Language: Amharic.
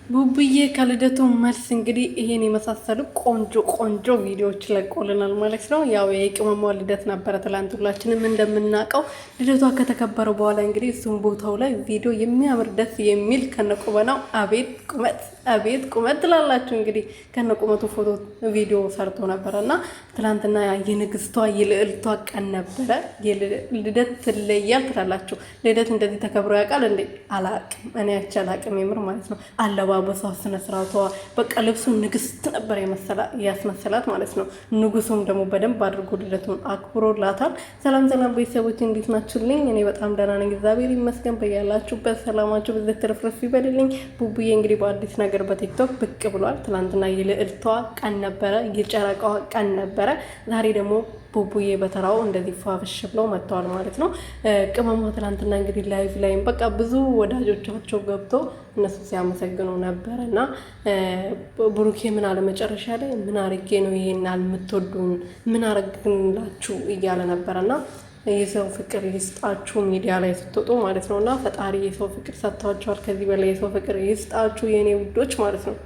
ቡቡዬ ከልደቱ መልስ እንግዲህ ይሄን የመሳሰሉ ቆንጆ ቪዲዮዎች ለቆልናል ማለት ነው። ያው የቅመሟ ልደት ነበረ ትላንት፣ ሁላችንም እንደምናውቀው ልደቷ ከተከበረ በኋላ እንግዲህ እሱም ቦታው ላይ ቪዲዮ የሚያምር ደስ የሚል ከነቁመናው አቤት ቁመት ትላላችሁ እንግዲህ ከነቁመቱ ፎቶ ቪዲዮ ሰርቶ ነበረ እና ትላንትና የንግስቷ የልዕልቷ ቀን ነበረ። ልደት ትለያል ትላላችሁ። ልደት እንደዚህ ተከብሮ ያውቃል እንዴ? አላቅም፣ እኔ አላቅም የምር ማለት ነው። አለባበሷ፣ ስነ ስርዓቷ፣ በቃ ልብሱ ንግስት ነበር ያስመሰላት ማለት ነው። ንጉሱም ደግሞ በደንብ አድርጎ ልደቱን አክብሮላታል። ሰላም ቤተሰቦች እንዴት ናችሁልኝ? እኔ በጣም ደህና ነኝ፣ እግዚአብሔር ይመስገን። በያላችሁበት ሰላማችሁ በዚህ ትርፍርፍ ይበልልኝ። ቡቡዬ እንግዲህ በአዲስ ነገር በቲክቶክ ብቅ ብሏል። ትናንትና የልዕልቷ ቀን ነበረ፣ የጨረቃዋ ቀን ነበረ። ዛሬ ደግሞ ቡቡዬ በተራው እንደዚህ ፏፍሽ ብለው መጥተዋል ማለት ነው። ቅመሟ ትናንትና እንግዲህ ላይቭ ላይም በቃ ብዙ ወዳጆቻቸው ገብቶ እነሱ ሲያመሰግኑ ነበረ እና ብሩኬ ምን አለ መጨረሻ ላይ ምን አርጌ ነው ይሄን አልምትወዱን ምን አረግንላችሁ እያለ ነበረ እና የሰው ፍቅር ይስጣችሁ ሚዲያ ላይ ስትወጡ ማለት ነው። እና ፈጣሪ የሰው ፍቅር ሰጥቷቸዋል። ከዚህ በላይ የሰው ፍቅር ይስጣችሁ የኔ ውዶች ማለት ነው።